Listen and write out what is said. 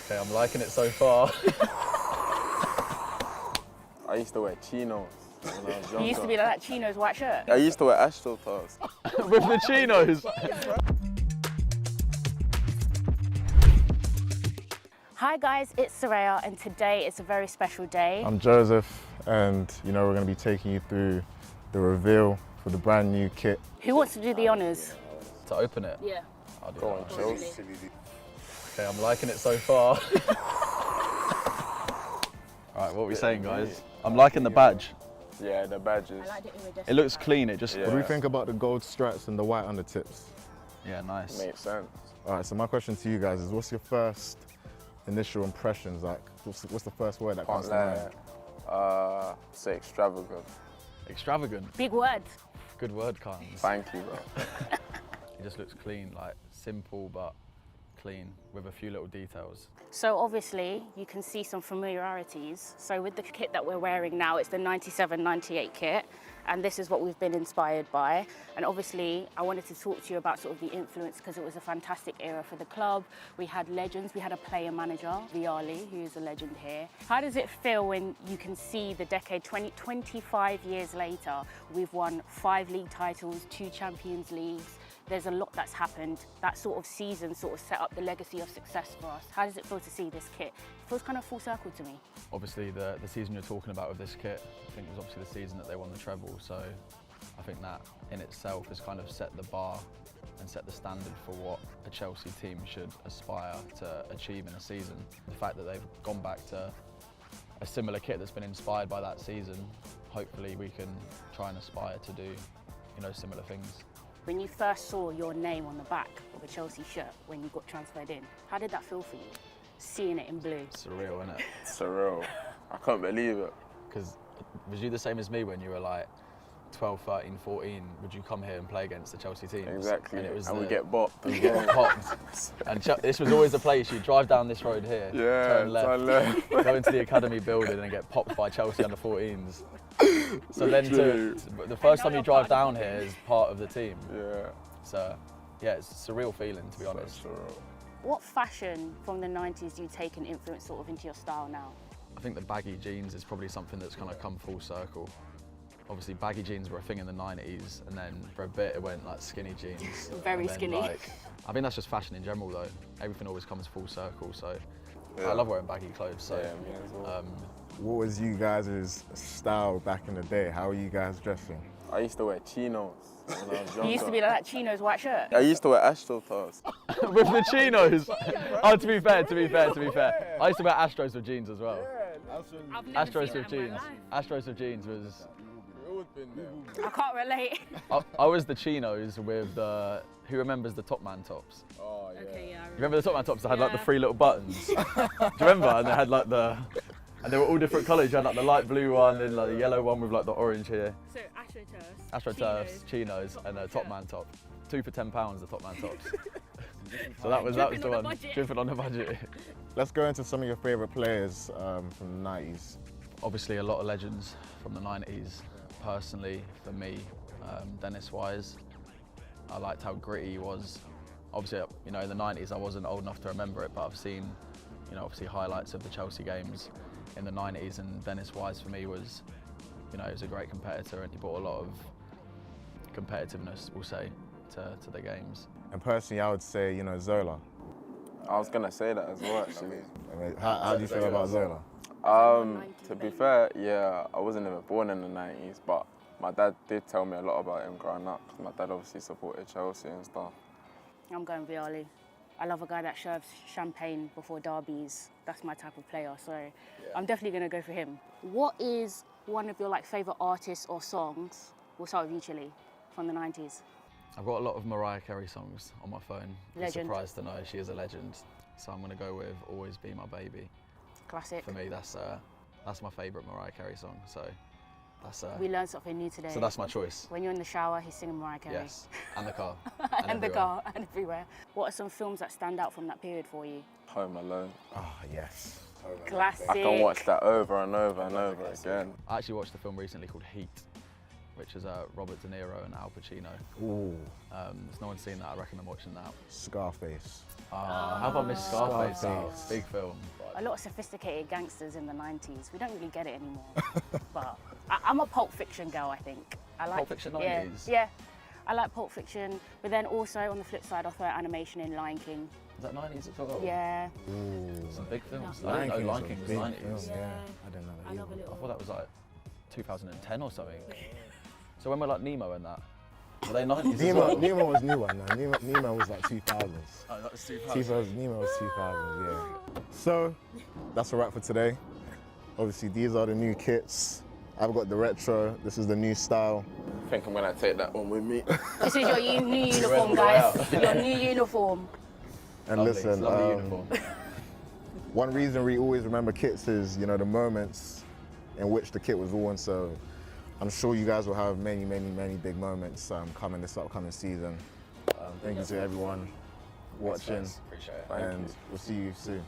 Okay, I'm liking it so far. I used to wear chinos when I was younger. You used to be like that chinos white shirt. I used to wear AstroTurfs. With the chinos. Hi guys, it's Soraya and today it's a very special day. I'm Joseph and we're going to be taking you through the reveal for the brand new kit. Who wants to do the honours? To open it? Yeah. I'll do Go on, that. Chelsea. Okay, I'm liking it so far. Alright, what are we saying, guys? I'm liking the badge. Yeah, the badges. It looks clean, it just... Yeah. What do we think about the gold stripes and the white undertips? Yeah, nice. Makes sense. All right, so my question to you guys is, what's your first initial impressions? Like, what's the first word that comes Can't to lie. mind? Say extravagant. Extravagant. Big word. Good word, Carnes. Thank you, bro. It just looks clean, like simple but clean with a few little details. So obviously you can see some familiarities. So with the kit that we're wearing now, it's the 97-98 kit. And this is what we've been inspired by. And obviously I wanted to talk to you about sort of the influence because it was a fantastic era for the club. We had legends, we had a player manager, Viali, who is a legend here. How does it feel when you can see the decade 25 years later, we've won 5 league titles, 2 Champions Leagues. There's a lot that's happened. That sort of season sort of set up the legacy of success for us. How does it feel to see this kit? It feels kind of full circle to me. Obviously the season you're talking about with this kit, I think was obviously the season that they won the treble, so I think that in itself has kind of set the bar and set the standard for what a Chelsea team should aspire to achieve in a season. The fact that they've gone back to a similar kit that's been inspired by that season, hopefully we can try and aspire to do, similar things. When you first saw your name on the back of a Chelsea shirt when you got transferred in, how did that feel for you, seeing it in blue? Surreal, isn't it? Surreal. I can't believe it. Because was you the same as me when you were like 12, 13, 14? Would you come here and play against the Chelsea teams? Exactly. And, it was we get bopped. We get popped. And this was always the place. You drive down this road here, turn left, go into the academy building and get popped by Chelsea under 14s. So then the first time you drive down here is part of the team. Yeah. So yeah, it's a surreal feeling, to be honest. Surreal. What fashion from the 90s do you take and influence sort of into your style now? I think the baggy jeans is probably something that's kind of come full circle. Obviously baggy jeans were a thing in the 90s, and then for a bit it went like skinny jeans. Very skinny. I think that's just fashion in general though. Everything always comes full circle, so Yeah. I love wearing baggy clothes. So Yeah, me as well. What was you guys' style back in the day? How were you guys dressing? I used to wear chinos when I was younger. You used to be like that chinos white shirt. I used to wear AstroTurfs. with the chinos. Oh, to be fair. I used to wear Astros with jeans as well. Astros with jeans. Astros with jeans was. I can't relate. I was the chinos with the. Who remembers the Top Man tops? Oh, yeah. Okay, yeah. You remember the Top Man tops that had like the 3 little buttons? Do you remember? And they had like and they were all different colours. You had like the light blue one and like the yellow one with like the orange here. So AstroTurfs, Chinos, and a Top Man top. 2 for £10, the Top Man tops. So that was the one. Dripping on the budget. Let's go into some of your favourite players from the 90s. Obviously a lot of legends from the 90s. Personally, for me, Dennis Wise. I liked how gritty he was. Obviously, in the 90s I wasn't old enough to remember it, but I've seen, obviously highlights of the Chelsea games in the 90s, and Dennis Wise for me was, he was a great competitor, and he brought a lot of competitiveness, we'll say, to the games. And personally, I would say, Zola. I was gonna say that as well, actually. How do you feel about Zola? To be fair, yeah, I wasn't even born in the 90s, but my dad did tell me a lot about him growing up, because my dad obviously supported Chelsea and stuff. I'm going Viali. I love a guy that serves champagne before derbies. That's my type of player, so I'm definitely going to go for him. What is one of your favourite artists or songs? We'll start with you, Chili, from the 90s. I've got a lot of Mariah Carey songs on my phone. Legend. I'm surprised to know she is a legend. So I'm going to go with Always Be My Baby. Classic. For me, that's my favourite Mariah Carey song. So that's we learned something new today. So that's my choice. When you're in the shower, he's singing Mariah Carey. Yes, and the car. and the car, and everywhere. What are some films that stand out from that period for you? Home Alone. Oh, yes. Classic. I can watch that over and over and over again. I actually watched a film recently called Heat. which is Robert De Niro and Al Pacino. Ooh, There's no one seen that. I recommend watching that. Scarface. How about Miss Scarface? Scarface. Big film. A lot of sophisticated gangsters in the 90s. We don't really get it anymore. But I'm a Pulp Fiction girl, I think. I like Pulp Fiction 90s? Yeah. I like Pulp Fiction, but then also on the flip side, I throw animation in Lion King. Is that 90s as well? Yeah. Ooh. Some big films. Yeah. I didn't know King Lion was King a was big 90s. film, Yeah. I didn't know that I love a either. I little. thought that was like 2010 or something. So when were like Nemo and that? Were they 90s as well? Nemo was new one now. Nemo was like 2000s. Oh, that was 2000. Nemo was 2000s, yeah. So, that's a wrap for today. Obviously, these are the new kits. I've got the retro. This is the new style. I think I'm gonna take that one with me. This is your new uniform, to guys. Your new uniform. And Lovely. listen, It's a lovely uniform. one reason we always remember kits is, you know, the moments in which the kit was worn. So I'm sure you guys will have many, many, many big moments coming this upcoming season. Thank you to everyone watching, Appreciate it. Thank and you. we'll see you soon.